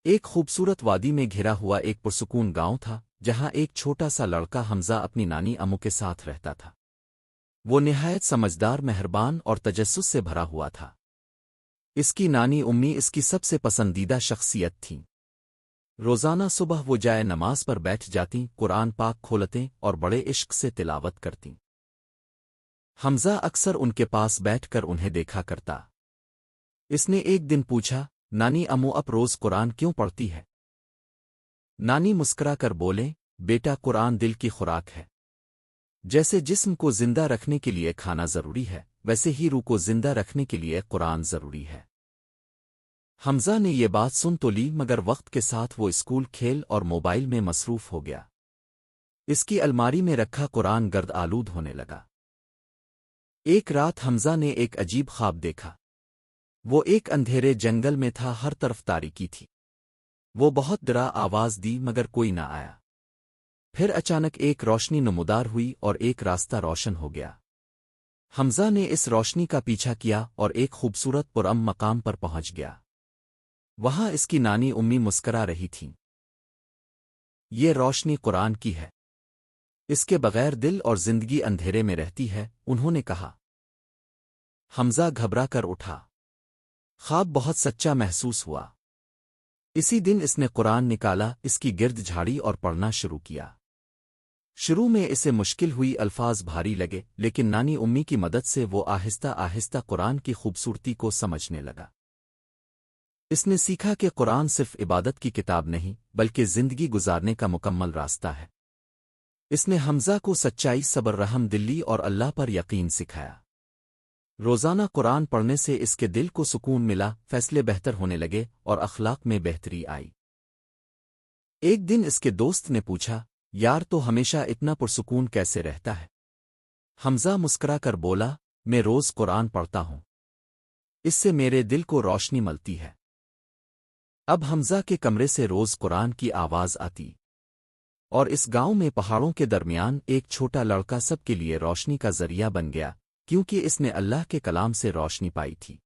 ایک خوبصورت وادی میں گھرا ہوا ایک پرسکون گاؤں تھا جہاں ایک چھوٹا سا لڑکا حمزہ اپنی نانی امو کے ساتھ رہتا تھا۔ وہ نہایت سمجھدار، مہربان اور تجسس سے بھرا ہوا تھا۔ اس کی نانی امی اس کی سب سے پسندیدہ شخصیت تھیں۔ روزانہ صبح وہ جائے نماز پر بیٹھ جاتیں، قرآن پاک کھولتیں اور بڑے عشق سے تلاوت کرتیں۔ حمزہ اکثر ان کے پاس بیٹھ کر انہیں دیکھا کرتا۔ اس نے ایک دن پوچھا، نانی امو اب روز قرآن کیوں پڑھتی ہے؟ نانی مسکرا کر بولے، بیٹا قرآن دل کی خوراک ہے۔ جیسے جسم کو زندہ رکھنے کے لیے کھانا ضروری ہے، ویسے ہی روح کو زندہ رکھنے کے لیے قرآن ضروری ہے۔ حمزہ نے یہ بات سن تو لی، مگر وقت کے ساتھ وہ اسکول، کھیل اور موبائل میں مصروف ہو گیا۔ اس کی الماری میں رکھا قرآن گرد آلود ہونے لگا۔ ایک رات حمزہ نے ایک عجیب خواب دیکھا۔ وہ ایک اندھیرے جنگل میں تھا، ہر طرف تاریکی تھی۔ وہ بہت ڈرا، آواز دی مگر کوئی نہ آیا۔ پھر اچانک ایک روشنی نمودار ہوئی اور ایک راستہ روشن ہو گیا۔ حمزہ نے اس روشنی کا پیچھا کیا اور ایک خوبصورت پرامن مقام پر پہنچ گیا۔ وہاں اس کی نانی امی مسکرا رہی تھیں۔ یہ روشنی قرآن کی ہے، اس کے بغیر دل اور زندگی اندھیرے میں رہتی ہے، انہوں نے کہا۔ حمزہ گھبرا کر اٹھا۔ خواب بہت سچا محسوس ہوا۔ اسی دن اس نے قرآن نکالا، اس کی گرد جھاڑی اور پڑھنا شروع کیا۔ شروع میں اسے مشکل ہوئی، الفاظ بھاری لگے، لیکن نانی امی کی مدد سے وہ آہستہ آہستہ قرآن کی خوبصورتی کو سمجھنے لگا۔ اس نے سیکھا کہ قرآن صرف عبادت کی کتاب نہیں، بلکہ زندگی گزارنے کا مکمل راستہ ہے۔ اس نے حمزہ کو سچائی، صبر، رحم دلی اور اللہ پر یقین سکھایا۔ روزانہ قرآن پڑھنے سے اس کے دل کو سکون ملا، فیصلے بہتر ہونے لگے اور اخلاق میں بہتری آئی۔ ایک دن اس کے دوست نے پوچھا، یار تو ہمیشہ اتنا پرسکون کیسے رہتا ہے؟ حمزہ مسکرا کر بولا، میں روز قرآن پڑھتا ہوں، اس سے میرے دل کو روشنی ملتی ہے۔ اب حمزہ کے کمرے سے روز قرآن کی آواز آتی، اور اس گاؤں میں پہاڑوں کے درمیان ایک چھوٹا لڑکا سب کے لیے روشنی کا ذریعہ بن گیا، کیونکہ اس نے اللہ کے کلام سے روشنی پائی تھی۔